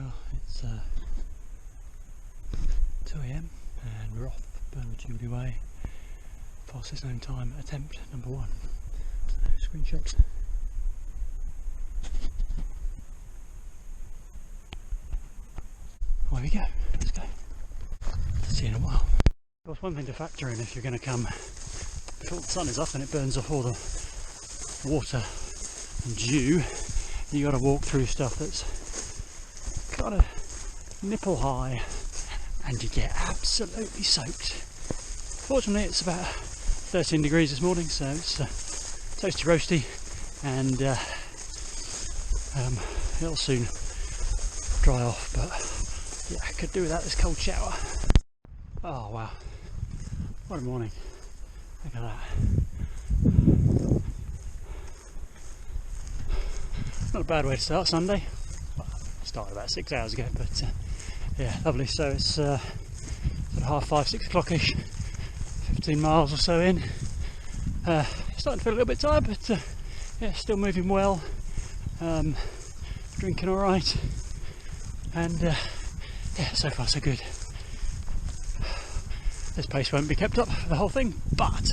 Well, it's 2 AM and we're off Bernwood Jubilee Way, fastest known time attempt number 1. So, screenshots. Away we go, let's go. See you in a while. There's one thing to factor in if you're going to come before the sun is up and it burns off all the water and dew. You got to walk through stuff that's kind of nipple high and you get absolutely soaked. Fortunately it's about 13 degrees this morning, so it's toasty roasty, and it'll soon dry off, but yeah, I could do without this cold shower. Oh wow, what a morning, look at that. Not a bad way to start Sunday. Well, started about 6 hours ago, but yeah, lovely. So it's sort of 5:30, 6 o'clock-ish, 15 miles or so in. Starting to feel a little bit tired, but yeah, still moving well. Drinking all right, and yeah, so far so good. This pace won't be kept up for the whole thing, but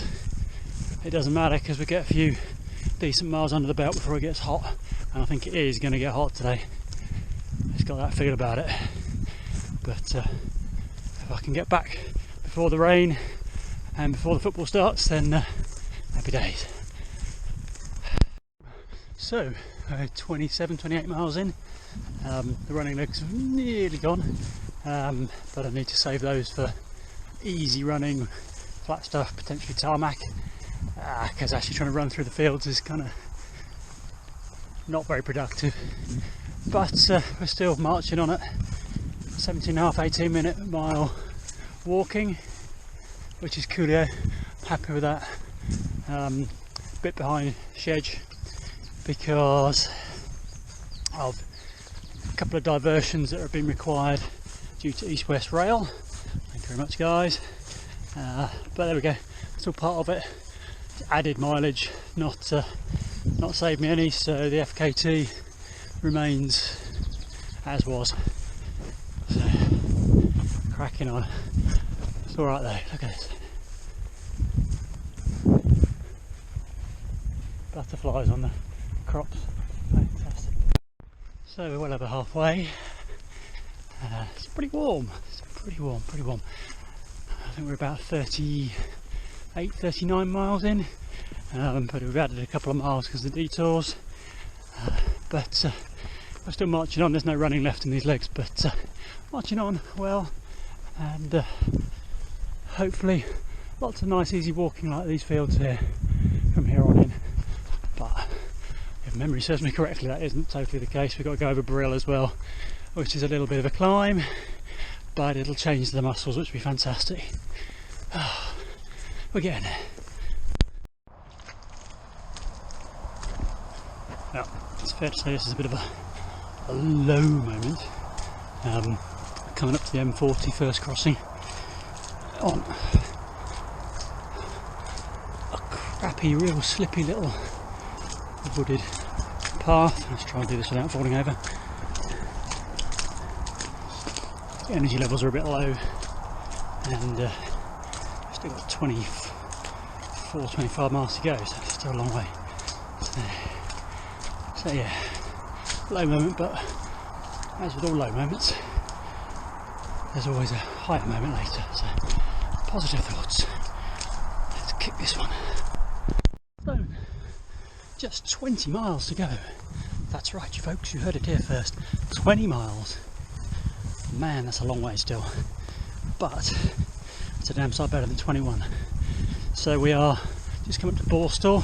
it doesn't matter because we get a few decent miles under the belt before it gets hot, and I think it is going to get hot today. It's got that feel about it, but if I can get back before the rain and before the football starts, then happy days. So 27, 28 miles in, the running legs have nearly gone, but I need to save those for easy running, flat stuff, potentially tarmac, because actually trying to run through the fields is kind of not very productive. But we're still marching on it. 17.5, 18-minute mile walking, which is coolio. Happy with that. Bit behind schedule because of a couple of diversions that have been required due to east-west rail. Thank you very much, guys. But there we go. It's all part of it. Added mileage, not saved me any. So the FKT remains as was. So, cracking on. It's all right though. Look at this. Butterflies on the crops. Fantastic. So we're well over halfway. It's pretty warm. It's pretty warm. I think we're about 38, 39 miles in, but we've added a couple of miles because of the detours. But we're still marching on. There's no running left in these legs, but marching on well, and hopefully lots of nice easy walking like these fields here from here on in. But if memory serves me correctly, that isn't totally the case. We've got to go over Brill as well, which is a little bit of a climb, but it'll change the muscles, which will be fantastic. We're getting there. Now, it's fair to say this is a bit of a low moment. Coming up to the M40 first crossing on a crappy, real slippy little wooded path. Let's try and do this without falling over. The energy levels are a bit low, and still got 24, 25 miles to go, so it's still a long way. So yeah, low moment, but as with all low moments, there's always a higher moment later, so positive thoughts. Let's kick this one. So, just 20 miles to go. That's right, you folks, you heard it here first. 20 miles. Man, that's a long way still, but it's a damn sight better than 21. So we are just coming to Borstal.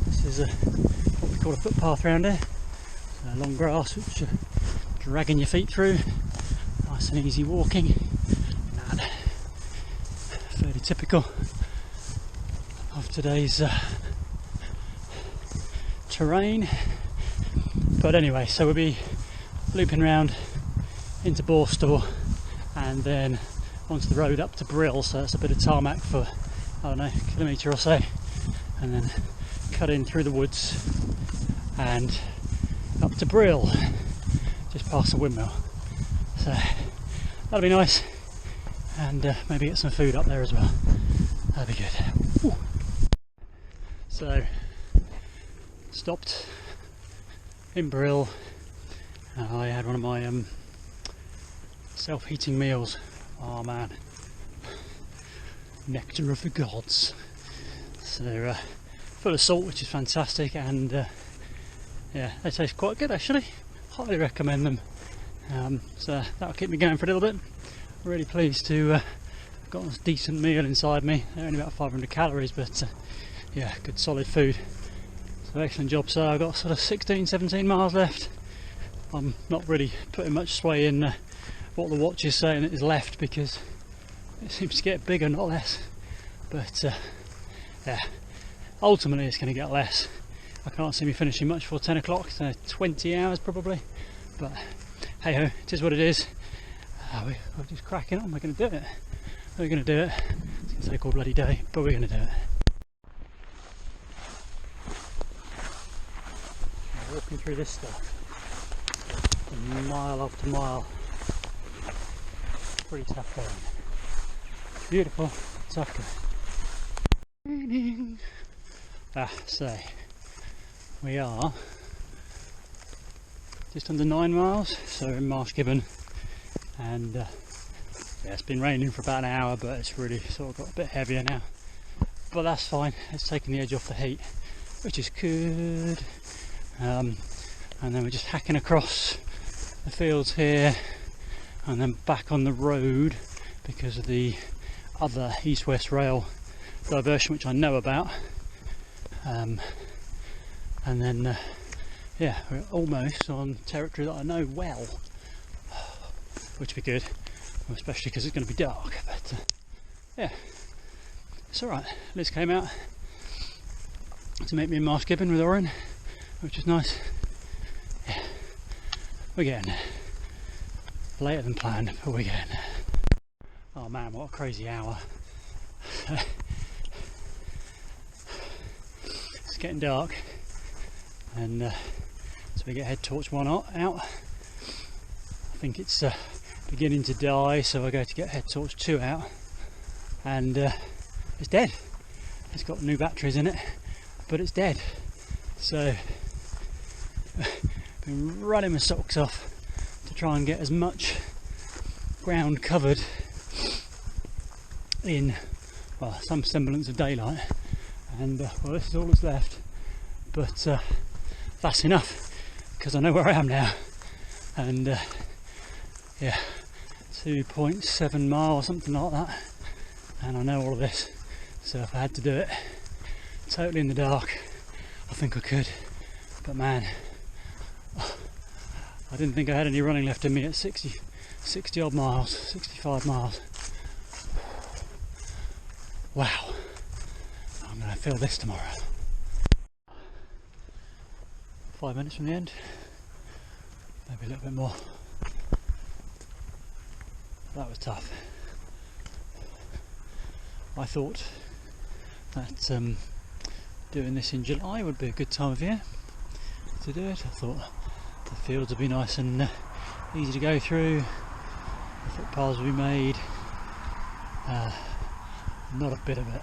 This is what we call a footpath round here. Long grass which you're dragging your feet through. Nice and easy walking. And fairly typical of today's terrain. But anyway, so we'll be looping round into Borstal and then onto the road up to Brill, so it's a bit of tarmac for, I don't know, a kilometre or so, and then cut in through the woods and up to Brill, just past the windmill. So that'll be nice, and maybe get some food up there as well. That'd be good. Ooh. So stopped in Brill. I had one of my self-heating meals. Oh man, nectar of the gods. So full of salt, which is fantastic, and yeah, they taste quite good actually. Highly recommend them. So that'll keep me going for a little bit. Really pleased to have got a decent meal inside me. They're only about 500 calories, but yeah, good solid food. So excellent job. So I've got sort of 16-17 miles left. I'm not really putting much sway in what the watch is saying is left, because it seems to get bigger, not less. But yeah, ultimately it's going to get less. I can't see me finishing much before 10 o'clock, so 20 hours probably. But hey ho, it is what it is. We're just cracking on. We're going to do it. We're going to do it. It's going to take all bloody day, but we're going to do it. Walking through this stuff, mile after mile, pretty tough going. Beautiful, tough going. So we are just under 9 miles, so we're in Marsh Gibbon, and yeah, it's been raining for about an hour, but it's really sort of got a bit heavier now. But that's fine, it's taking the edge off the heat, which is good. And then we're just hacking across the fields here and then back on the road because of the other east-west rail diversion, which I know about. And then yeah, we're almost on territory that I know well, which will be good, especially because it's going to be dark. But yeah, it's alright. Liz came out to meet me in Marsh Gibbon with Oren, which is nice. Yeah, we're getting there. Later than planned, but we're getting there. Oh man, what a crazy hour. It's getting dark, and so we get head torch 1 out. I think it's beginning to die, so I go to get head torch 2 out, and it's dead. It's got new batteries in it, but it's dead. So been running my socks off to try and get as much ground covered in, well, some semblance of daylight, and well, this is all that's left, but that's enough because I know where I am now, and yeah, 2.7 miles, something like that, and I know all of this. So if I had to do it totally in the dark, I think I could, but man, I didn't think I had any running left in me at 60 odd miles, 65 miles. Wow, I'm going to feel this tomorrow. 5 minutes from the end, maybe a little bit more. That was tough. I thought that doing this in July would be a good time of year to do it. I thought the fields would be nice and easy to go through, the footpaths would be made. Not a bit of it.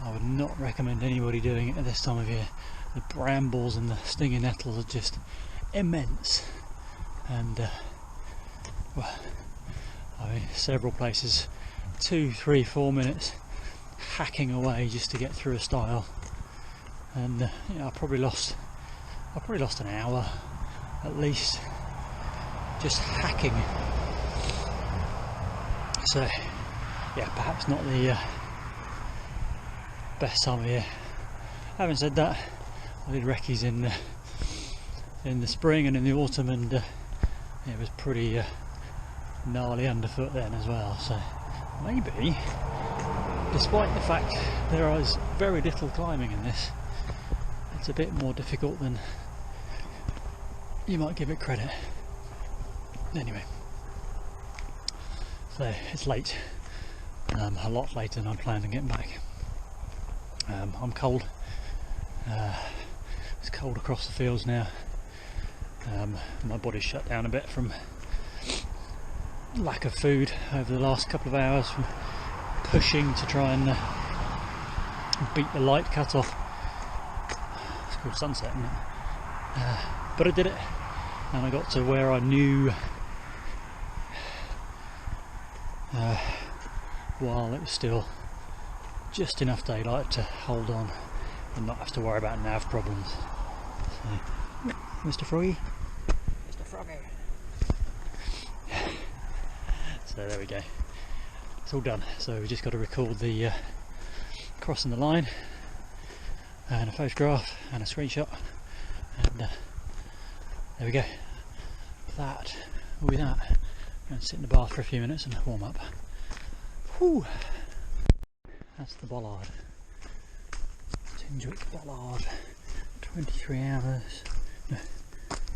I would not recommend anybody doing it at this time of year. The brambles and the stinging nettles are just immense, and well, I mean, several places 2, 3, 4 minutes hacking away just to get through a stile, and you know, I probably lost an hour at least just hacking. So yeah, perhaps not the best time of year. Having said that, I did recce's in the spring and in the autumn, and it was pretty gnarly underfoot then as well. So maybe, despite the fact there is very little climbing in this, it's a bit more difficult than you might give it credit. Anyway, so it's late, a lot later than I planned on getting back. I'm cold. It's cold across the fields now. My body's shut down a bit from lack of food over the last couple of hours from pushing to try and beat the light cut off. It's called sunset, isn't it? But I did it, and I got to where I knew while it was still just enough daylight to hold on and not have to worry about nav problems. So, Mr. Froggy. Mr. Froggy. So there we go. It's all done. So we just got to record the crossing the line and a photograph and a screenshot, and there we go. That will be that. I'm going to sit in the bath for a few minutes and warm up. Whew. That's the bollard. Tindwick bollard. 23 hours. No,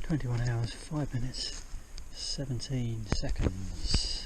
21 hours, 5 minutes, 17 seconds.